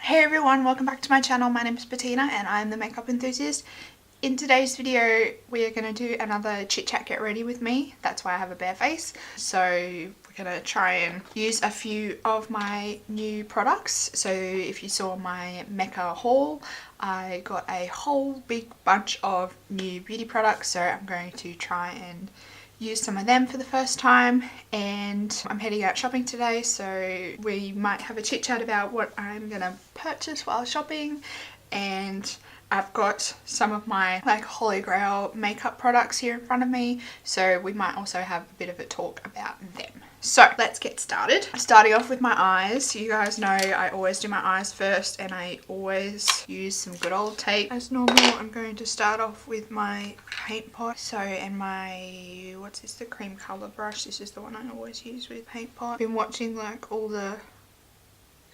Hey everyone, welcome back to my channel. My name is Bettina and I'm the makeup enthusiast. In today's video we are going to do another chit chat get ready with me. That's why I have a bare face. So we're going to try and use a few of my new products. So if you saw my Mecca haul, I got a whole big bunch of new beauty products. So I'm going to try and use some of them for the first time, and I'm heading out shopping today, so we might have a chit chat about what I'm gonna purchase while shopping. And I've got some of my holy grail makeup products here in front of me, so we might also have a bit of a talk about them. So let's get started. Starting off with my eyes. You guys know I always do my eyes first, and I always use some good old tape. As normal, I'm going to start off with my paint pot. So, and my, what's this, the cream colour brush. This is the one I always use with paint pot. I've been watching all the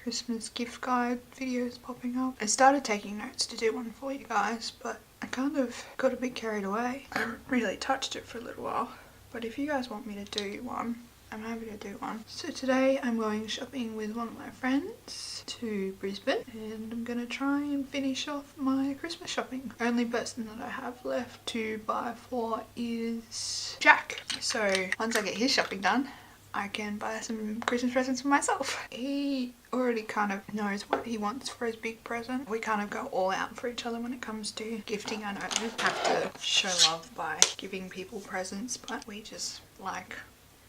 Christmas gift guide videos popping up. I started taking notes to do one for you guys, but I kind of got a bit carried away. I haven't really touched it for a little while, but if you guys want me to do one, I'm happy to do one. So today I'm going shopping with one of my friends to Brisbane, and I'm gonna try and finish off my Christmas shopping. Only person that I have left to buy for is Jack. So once I get his shopping done, I can buy some Christmas presents for myself. He already kind of knows what he wants for his big present. We kind of go all out for each other when it comes to gifting. I know we have to show love by giving people presents, but we just like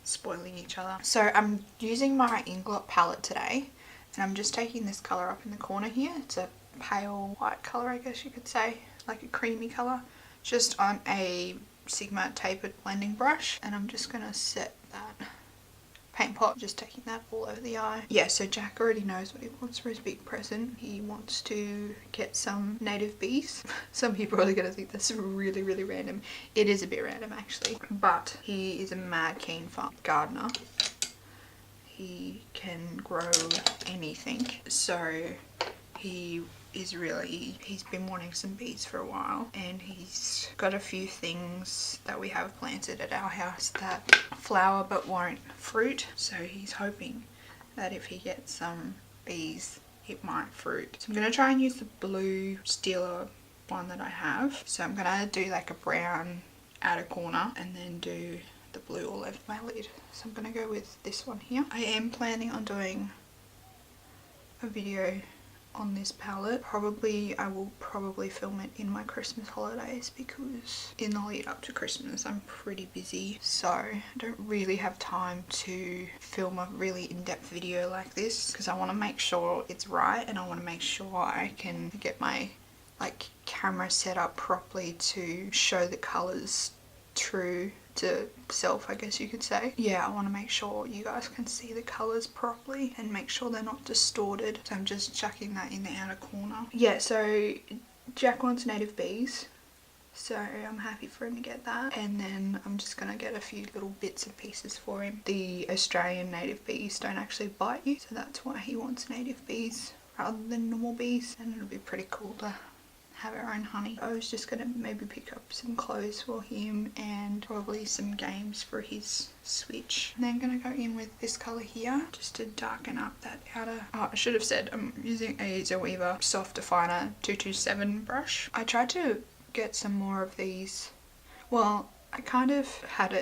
spoiling each other. So I'm using my Inglot palette today, and I'm just taking this colour up in the corner here. It's a pale white colour, I guess you could say, like a creamy colour, just on a Sigma tapered blending brush, and I'm just gonna set that paint pot, just taking that all over the eye. Yeah, so Jack already knows what he wants for his big present. He wants to get some native bees. Some people are really gonna think that's really random. It is a bit random actually, but he is a mad keen farm gardener. He can grow anything, so he's been wanting some bees for a while, and he's got a few things that we have planted at our house that flower but won't fruit. So he's hoping that if he gets some bees, it might fruit. So I'm going to try and use the blue Stila one that I have. So I'm going to do like a brown outer corner and then do the blue all over my lid. So I'm going to go with this one here. I am planning on doing a video on this palette. I will probably film it in my Christmas holidays, because in the lead up to Christmas I'm pretty busy, so I don't really have time to film a really in-depth video like this, because I want to make sure it's right, and I want to make sure I can get my camera set up properly to show the colours true to self, I guess you could say. Yeah, I want to make sure you guys can see the colours properly and make sure they're not distorted. So I'm just chucking that in the outer corner. Yeah, so Jack wants native bees, so I'm happy for him to get that. And then I'm just going to get a few little bits and pieces for him. The Australian native bees don't actually bite you, so that's why he wants native bees rather than normal bees, and it'll be pretty cool to have our own honey. I was just gonna maybe pick up some clothes for him and probably some games for his Switch. And then I'm gonna go in with this colour here just to darken up that outer. Oh, I should have said I'm using a Zoeva Soft Definer 227 brush. I tried to get some more of these. Well, I kind of had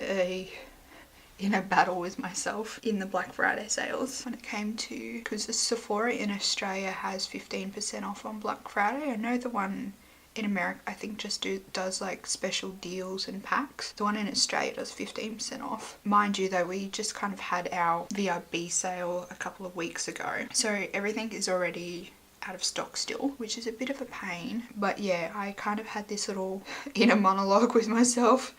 in a battle with myself in the Black Friday sales when it came to, because the Sephora in Australia has 15% off on Black Friday. I know the one in America I think just does like special deals and packs. The one in Australia does 15% off. Mind you though, we just kind of had our VRB sale a couple of weeks ago, so everything is already out of stock still, which is a bit of a pain. But yeah, I kind of had this little inner monologue with myself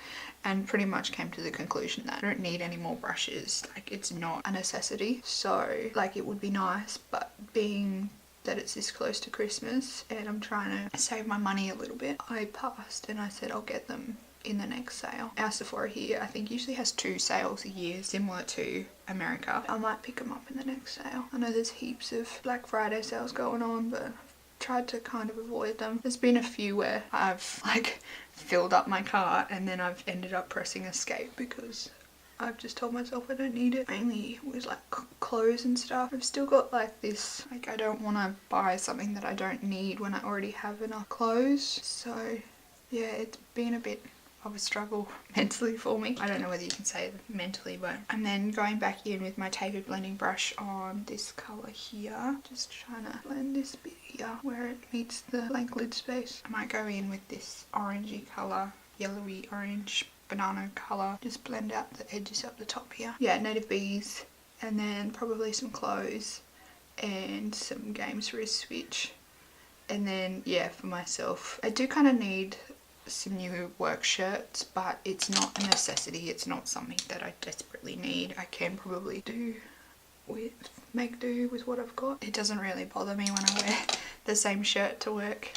and pretty much came to the conclusion that I don't need any more brushes. Like, it's not a necessity. So like, it would be nice, but being that it's this close to Christmas and I'm trying to save my money a little bit, I passed and I said I'll get them in the next sale. Our Sephora here I think usually has 2 sales a year, similar to America. I might pick them up in the next sale. I know there's heaps of Black Friday sales going on, but I've tried to kind of avoid them. There's been a few where I've filled up my cart and then I've ended up pressing escape because I've just told myself I don't need it, mainly with like clothes and stuff. I've still got like this, like I don't want to buy something that I don't need when I already have enough clothes. So yeah, it's been a bit of a struggle mentally for me. I don't know whether you can say mentally, but and then going back in with my tapered blending brush on this colour here, just trying to blend this bit here where it meets the blank lid space. I might go in with this orangey colour, yellowy orange banana colour, just blend out the edges up the top here. Yeah, native bees, and then probably some clothes and some games for a switch. And then yeah, for myself, I do kind of need some new work shirts, but it's not a necessity. It's not something that I desperately need. I can probably make do with what I've got. It doesn't really bother me when I wear the same shirt to work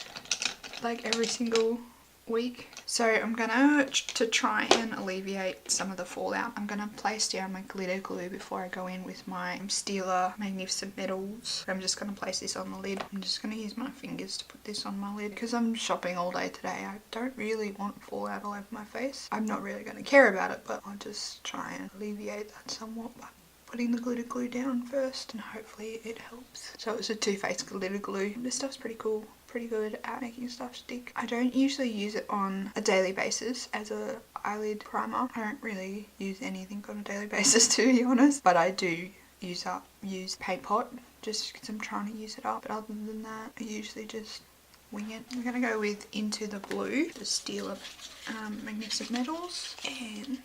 like every single week. So I'm gonna to try and alleviate some of the fallout, I'm gonna place down my glitter glue before I go in with my Stila Magnificent Metals. I'm just gonna place this on the lid. I'm just gonna use my fingers to put this on my lid because I'm shopping all day today. I don't really want fallout all over my face. I'm not really gonna care about it, but I'll just try and alleviate that somewhat by putting the glitter glue down first, and hopefully it helps. So it's a Too Faced glitter glue. This stuff's pretty cool. Pretty good at making stuff stick. I don't usually use it on a daily basis as a eyelid primer. I don't really use anything on a daily basis, to be honest, but I do use paint pot just because I'm trying to use it up. But other than that, I usually just wing it. I'm gonna go with Into the Blue, the Stila Magnificent Metals, and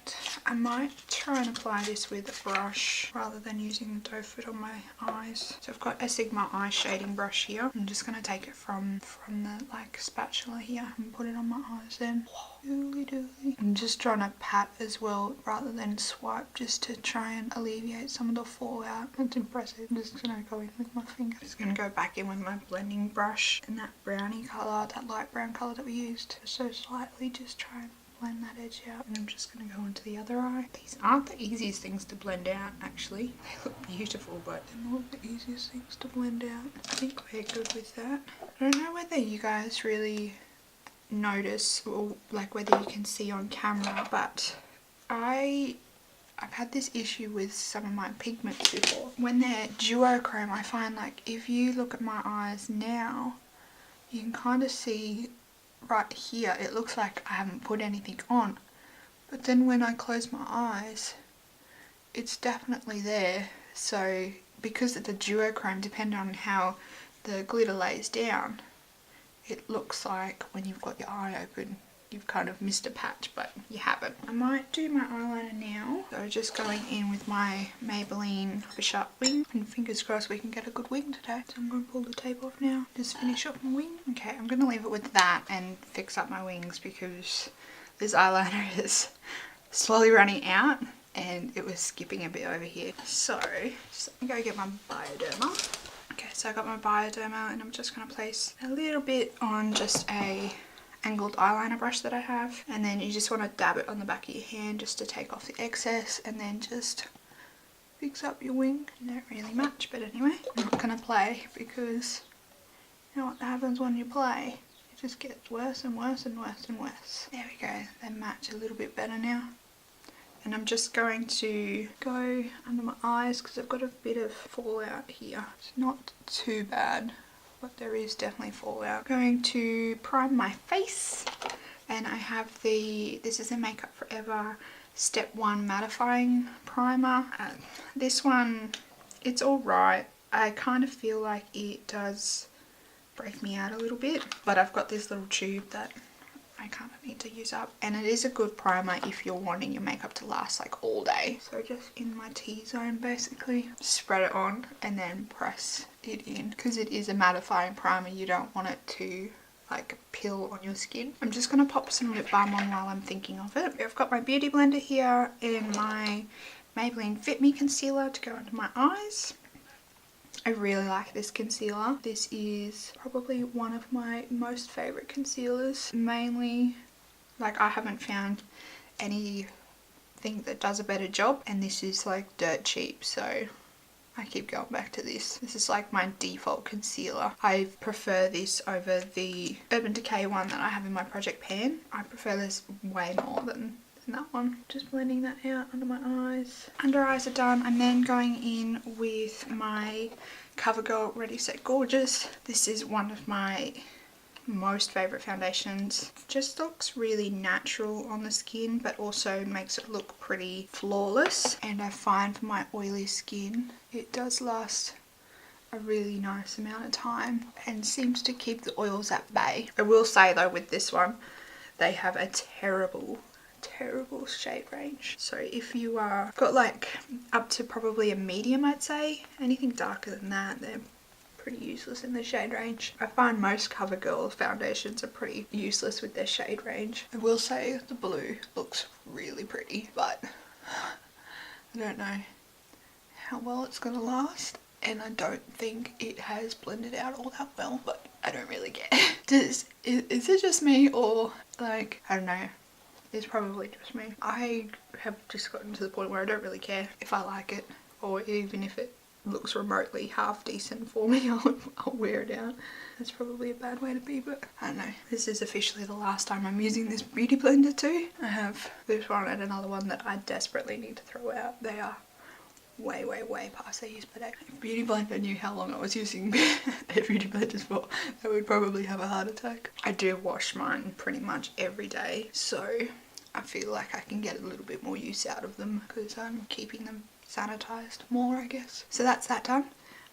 I might try and apply this with a brush rather than using the doe foot on my eyes. So I've got a Sigma eye shading brush here. I'm just gonna take it from the like spatula here and put it on my eyes then. Doodly doodly. I'm just trying to pat as well rather than swipe, just to try and alleviate some of the fallout. That's impressive. I'm just gonna go in with my finger. Just gonna go back in with my blending brush and that brownie colour, that light brown colour that we used, so slightly, just try and blend that edge out. And I'm just gonna go into the other eye. These aren't the easiest things to blend out, actually. They look beautiful, but they're not the easiest things to blend out. I think we're good with that. I don't know whether you guys really notice or like whether you can see on camera, but I've had this issue with some of my pigments before. When they're duochrome, I find like if you look at my eyes now, you can kind of see right here, it looks like I haven't put anything on, but then when I close my eyes, it's definitely there. So because of the duochrome, depending on how the glitter lays down, it looks like when you've got your eye open, you've kind of missed a patch, but you haven't. I might do my eyeliner now. So just going in with my Maybelline Sharp Wing, and fingers crossed we can get a good wing today. So I'm going to pull the tape off now, just finish off my wing. Okay, I'm going to leave it with that and fix up my wings because this eyeliner is slowly running out and it was skipping a bit over here. So just let me go get my Bioderma. Okay, so I got my Bioderma and I'm just going to place a little bit on just a angled eyeliner brush that I have, and then you just want to dab it on the back of your hand just to take off the excess, and then just fix up your wing. You don't really match, but anyway, I'm not going to play because you know what happens when you play? It just gets worse and worse and worse and worse. There we go, they match a little bit better now. And I'm just going to go under my eyes because I've got a bit of fallout here. It's not too bad, but there is definitely fallout. Going to prime my face, and I have this is a Makeup Forever Step 1 mattifying primer. This one, it's alright. I kind of feel like it does break me out a little bit, but I've got this little tube that I kind of need to use up, and it is a good primer if you're wanting your makeup to last like all day. So just in my T-zone basically, spread it on and then press it in. Because it is a mattifying primer, you don't want it to like peel on your skin. I'm just going to pop some lip balm on while I'm thinking of it. I've got my beauty blender here and my Maybelline Fit Me concealer to go under my eyes. I really like this concealer. This is probably one of my most favourite concealers. Mainly, like, I haven't found anything that does a better job, and this is like dirt cheap, so I keep going back to this. This is like my default concealer. I prefer this over the Urban Decay one that I have in my project pan. I prefer this way more than than that one. Just blending that out under my eyes. Under eyes are done. I'm then going in with my CoverGirl Ready Set Gorgeous. This is one of my most favorite foundations. Just looks really natural on the skin, but also makes it look pretty flawless. And I find for my oily skin, it does last a really nice amount of time and seems to keep the oils at bay. I will say though, with this one, they have a terrible shade range. So if you are got like up to probably a medium, I'd say. Anything darker than that, they're pretty useless in the shade range. I find most CoverGirl foundations are pretty useless with their shade range. I will say the blue looks really pretty, but I don't know how well it's gonna last, and I don't think it has blended out all that well, but I don't really care. Is it just me, or like, I don't know, it's probably just me. I have just gotten to the point where I don't really care if I like it, or even if it looks remotely half decent for me, I'll wear it out. That's probably a bad way to be, but I don't know. This is officially the last time I'm using this beauty blender too. I have this one and another one that I desperately need to throw out. They are way past their use per day. If Beauty Blender knew how long I was using their beauty blenders for, they would probably have a heart attack. I do wash mine pretty much every day, so I feel like I can get a little bit more use out of them because I'm keeping them sanitized more, I guess. So that's that done.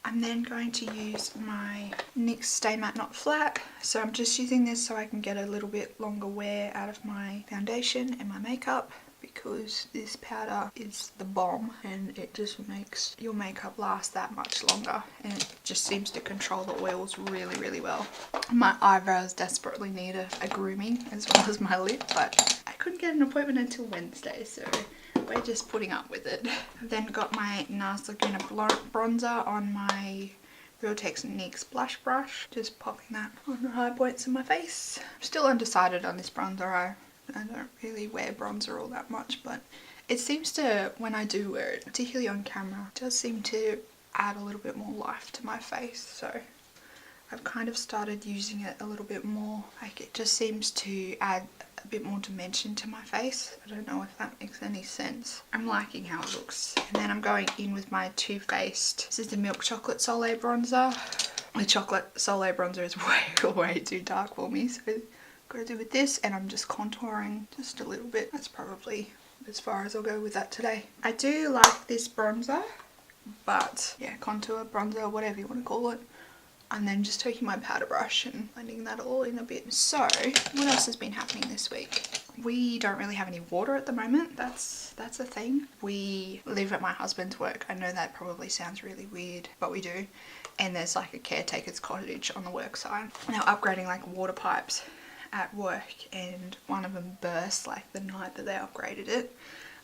I'm then going to use my NYX Stay Matte Not Flat. So I'm just using this so I can get a little bit longer wear out of my foundation and my makeup, because this powder is the bomb and it just makes your makeup last that much longer, and it just seems to control the oils really well. My eyebrows desperately need a grooming, as well as my lip, but I couldn't get an appointment until Wednesday, so we're just putting up with it. I've then got my NARS Laguna bronzer on my Real Tech's NYX blush brush, just popping that on the high points of my face. I'm still undecided on this bronzer. I don't really wear bronzer all that much, but it seems to, when I do wear it, particularly on camera, it does seem to add a little bit more life to my face. So I've kind of started using it a little bit more. Like, it just seems to add a bit more dimension to my face. I don't know if that makes any sense. I'm liking how it looks. And then I'm going in with my Too Faced, this is the Milk Chocolate Soleil bronzer. The Chocolate Soleil bronzer is way too dark for me, so gotta do with this, and I'm just contouring just a little bit. That's probably as far as I'll go with that today. I do like this bronzer, but yeah, contour, bronzer, whatever you want to call it. And then just taking my powder brush and blending that all in a bit. So what else has been happening this week? We don't really have any water at the moment. That's a thing. We live at my husband's work. I know that probably sounds really weird, but we do. And there's like a caretaker's cottage on the work side. Now upgrading like water pipes at work, and one of them burst like the night that they upgraded it.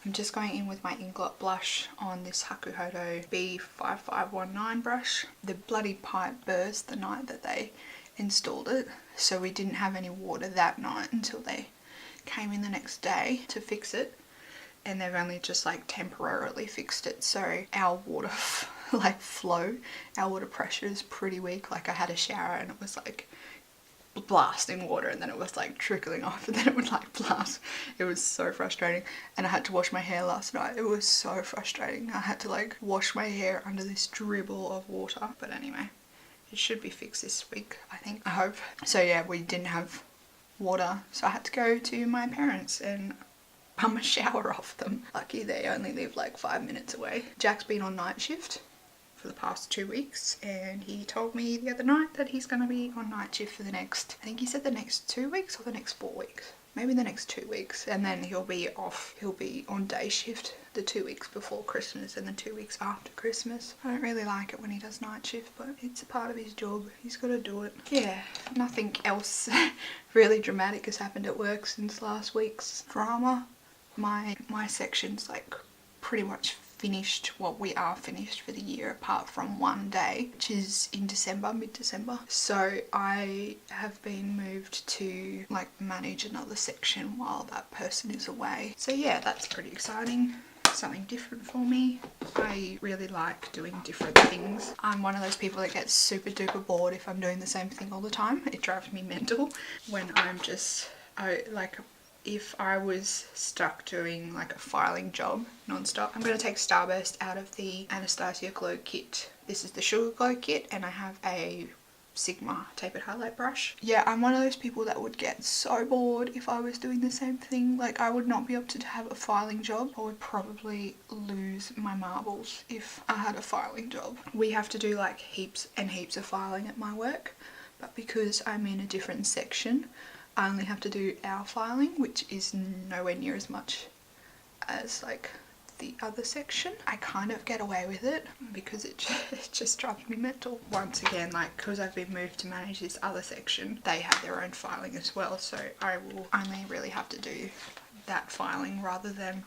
I'm just going in with my Inglot blush on this Hakuhodo B5519 brush. The bloody pipe burst the night that they installed it, so we didn't have any water that night until they came in the next day to fix it, and they've only just like temporarily fixed it. So our water like flow, our water pressure is pretty weak. Like, I had a shower and it was like blasting water, and then it was like trickling off, and then it would like blast. It was so frustrating, and I had to wash my hair last night. It was so frustrating. I had to like wash my hair under this dribble of water, but anyway, it should be fixed this week, I think, I hope. So yeah, we didn't have water, so I had to go to my parents and bum a shower off them. Lucky they only live like 5 minutes away. Jack's been on night shift for the past 2 weeks, and he told me the other night that he's going to be on night shift for the next, I think he said the next 2 weeks or the next 4 weeks, maybe the next 2 weeks, and then he'll be off. He'll be on day shift the 2 weeks before Christmas and the 2 weeks after Christmas. I don't really like it when he does night shift, but it's a part of his job. He's got to do it. Yeah, nothing else really dramatic has happened at work since last week's drama. My section's like pretty much finished. Well, we are finished for the year, apart from one day, which is in December, mid-December. So I have been moved to like manage another section while that person is away. So yeah, that's pretty exciting. Something different for me. I really like doing different things. I'm one of those people that gets super duper bored if I'm doing the same thing all the time. It drives me mental when I'm just if I was stuck doing like a filing job non-stop. I'm going to take Starburst out of the Anastasia Glow kit. This is the Sugar Glow kit, and I have a Sigma tapered highlight brush. Yeah, I'm one of those people that would get so bored if I was doing the same thing. Like, I would not be able to have a filing job. I would probably lose my marbles if I had a filing job. We have to do like heaps and heaps of filing at my work, but because I'm in a different section, I only have to do our filing, which is nowhere near as much as like the other section. I kind of get away with it because it just drives me mental. Once again, like, because I've been moved to manage this other section, they have their own filing as well, so I will only really have to do that filing rather than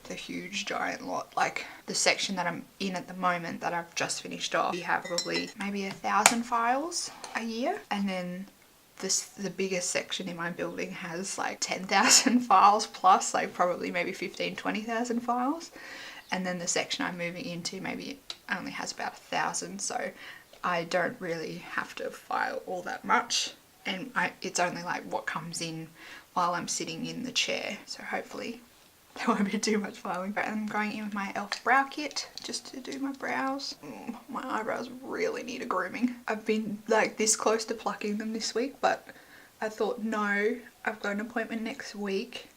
the huge giant lot. Like the section that I'm in at the moment that I've just finished off, we have probably maybe 1,000 files a year, and then the biggest section in my building has like 10,000 files plus, like probably maybe 20,000 files, and then the section I'm moving into maybe only has about 1,000, so I don't really have to file all that much, and it's only like what comes in while I'm sitting in the chair, so hopefully there won't be too much filing. I'm going in with my e.l.f. brow kit just to do my brows. My eyebrows really need a grooming. I've been like this close to plucking them this week, but I thought no, I've got an appointment next week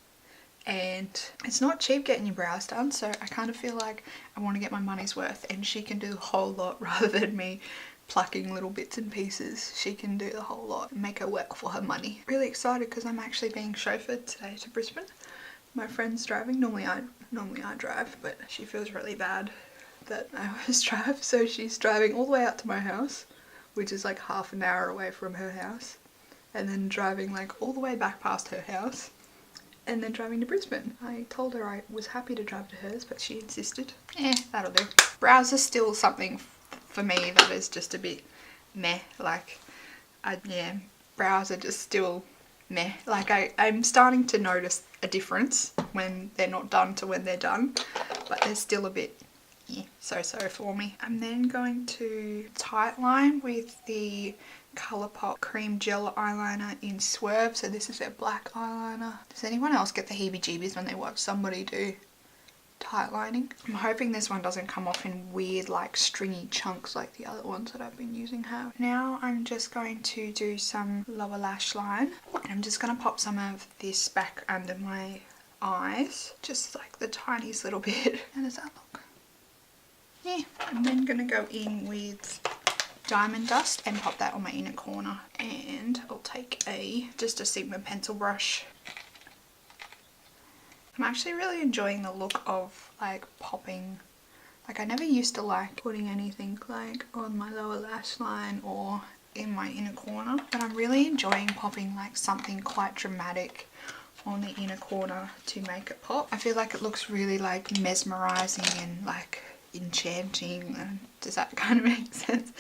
and it's not cheap getting your brows done, so I kind of feel like I want to get my money's worth, and she can do the whole lot rather than me plucking little bits and pieces. She can do the whole lot and make her work for her money. Really excited because I'm actually being chauffeured today to Brisbane. My friend's driving. Normally I drive, but she feels really bad that I always drive, so she's driving all the way out to my house, which is like half an hour away from her house, and then driving like all the way back past her house, and then driving to Brisbane. I told her I was happy to drive to hers, but she insisted. That'll do. Brows are still something for me that is just a bit meh. Like, brows are just still meh. Like I'm starting to notice a difference when they're not done to when they're done, but they're still a bit so for me. I'm then going to tightline with the Colourpop Cream Gel Eyeliner in Swerve. So this is their black eyeliner. Does anyone else get the heebie-jeebies when they watch somebody do tightlining? I'm hoping this one doesn't come off in weird like stringy chunks like the other ones that I've been using have. Now I'm just going to do some lower lash line, and I'm just going to pop some of this back under my eyes, just like the tiniest little bit. How does that look? Yeah. I'm then going to go in with Diamond Dust and pop that on my inner corner, and I'll take just a Sigma pencil brush. I'm actually really enjoying the look of like popping. Like, I never used to like putting anything like on my lower lash line or in my inner corner, but I'm really enjoying popping like something quite dramatic on the inner corner to make it pop. I feel like it looks really like mesmerizing and like enchanting. Does that kind of make sense?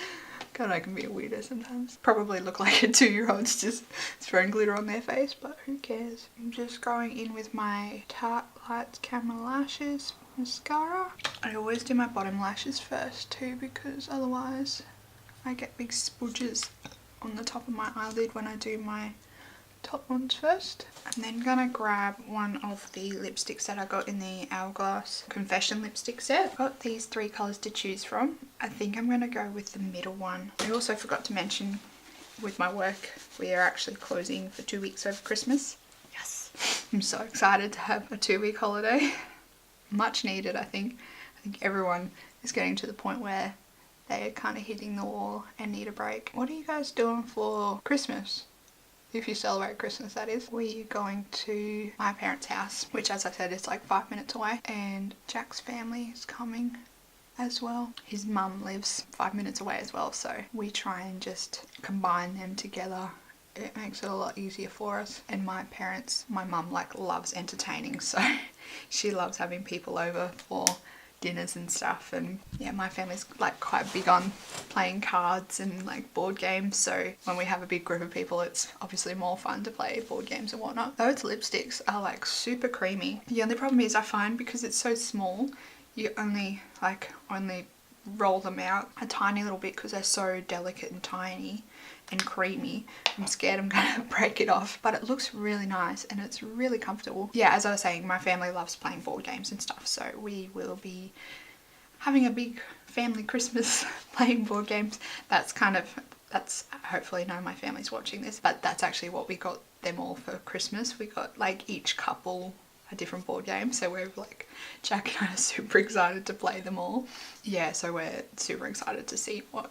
God, I can be a weirdo sometimes. Probably look like a 2-year-old's just throwing glitter on their face, but who cares? I'm just going in with my Tarte Lights Camera Lashes mascara. I always do my bottom lashes first too, because otherwise I get big spudges on the top of my eyelid when I do my top ones first. I'm then gonna grab one of the lipsticks that I got in the Hourglass Confession lipstick set. I've got these 3 colours to choose from. I think I'm gonna go with the middle one. I also forgot to mention with my work, we are actually closing for 2 weeks over Christmas. Yes! I'm so excited to have a 2-week holiday. Much needed, I think. I think everyone is getting to the point where they're kind of hitting the wall and need a break. What are you guys doing for Christmas? If you celebrate Christmas, that is. We're going to my parents' house, which, as I said, is like 5 minutes away, and Jack's family is coming as well. His mum lives 5 minutes away as well, so we try and just combine them together. It makes it a lot easier for us. And my mum like loves entertaining, so she loves having people over for dinners and stuff, and yeah, my family's like quite big on playing cards and like board games, so when we have a big group of people, it's obviously more fun to play board games and whatnot. Those lipsticks are like super creamy. The only problem is I find because it's so small, you only roll them out a tiny little bit because they're so delicate and tiny and creamy. I'm scared I'm gonna break it off, but it looks really nice and it's really comfortable. Yeah, as I was saying, my family loves playing board games and stuff, so we will be having a big family Christmas playing board games. That's hopefully none of my family's watching this, but that's actually what we got them all for Christmas. We got like each couple a different board game, so we're like, Jack and I are super excited to play them all. Yeah, so we're super excited to see what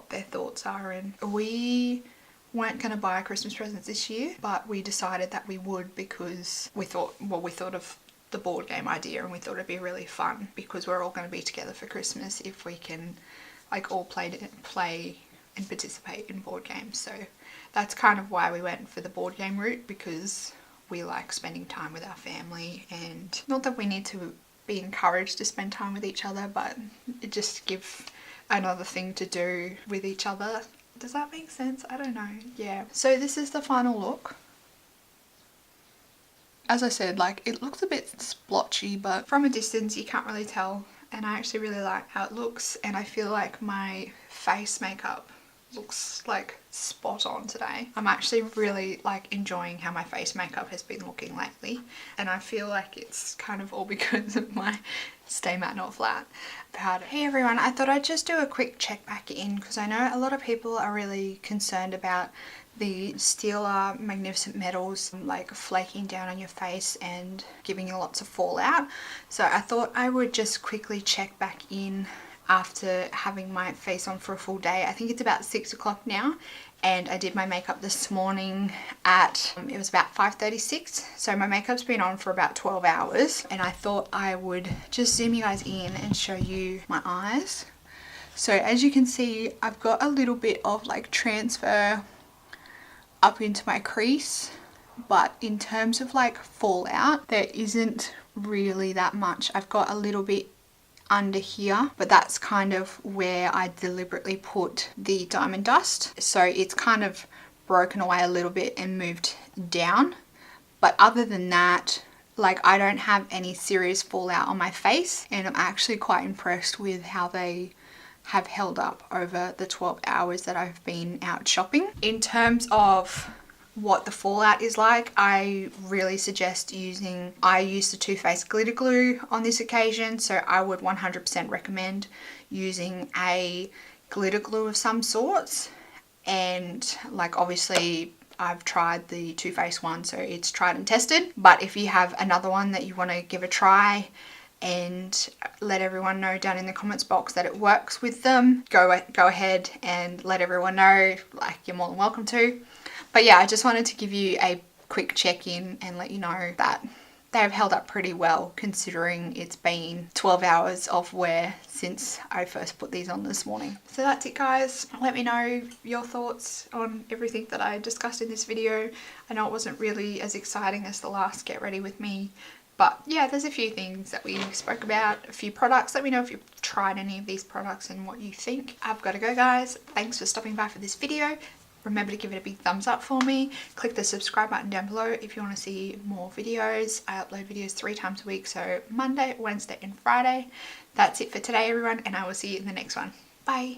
their thoughts are. And we weren't going to buy Christmas presents this year, but we decided that we would because we thought of the board game idea, and we thought it'd be really fun because we're all going to be together for Christmas if we can like all play and participate in board games. So that's kind of why we went for the board game route, because we like spending time with our family, and not that we need to be encouraged to spend time with each other, but it just gives another thing to do with each other. Does that make sense? I don't know. Yeah. So this is the final look. As I said, like, it looks a bit splotchy, but from a distance you can't really tell, and I actually really like how it looks, and I feel like my face makeup looks like spot on today. I'm actually really like enjoying how my face makeup has been looking lately, and I feel like it's kind of all because of my Stay Matte Not Flat powder. Hey everyone, I thought I'd just do a quick check back in because I know a lot of people are really concerned about the Stila Magnificent metals like flaking down on your face and giving you lots of fallout. So I thought I would just quickly check back in after having my face on for a full day. I think it's about 6 o'clock now, and I did my makeup this morning at it was about 5:36, so my makeup's been on for about 12 hours, and I thought I would just zoom you guys in and show you my eyes. So as you can see, I've got a little bit of like transfer up into my crease, but in terms of like fallout, there isn't really that much. I've got a little bit under here, but that's kind of where I deliberately put the diamond dust, so it's kind of broken away a little bit and moved down. But other than that, like, I don't have any serious fallout on my face, and I'm actually quite impressed with how they have held up over the 12 hours that I've been out shopping. In terms of what the fallout is like, I really suggest I used the Too Faced glitter glue on this occasion, so I would 100% recommend using a glitter glue of some sorts. And like, obviously I've tried the Too Faced one, so it's tried and tested, but if you have another one that you want to give a try and let everyone know down in the comments box that it works with them, go ahead and let everyone know. Like, you're more than welcome to. But yeah, I just wanted to give you a quick check-in and let you know that they've held up pretty well, considering it's been 12 hours of wear since I first put these on this morning. So that's it, guys. Let me know your thoughts on everything that I discussed in this video. I know it wasn't really as exciting as the last Get Ready With Me, but yeah, there's a few things that we spoke about, a few products. Let me know if you've tried any of these products and what you think. I've got to go, guys. Thanks for stopping by for this video. Remember to give it a big thumbs up for me. Click the subscribe button down below if you want to see more videos. I upload videos 3 times a week, so Monday, Wednesday and Friday. That's it for today, everyone, and I will see you in the next one. Bye.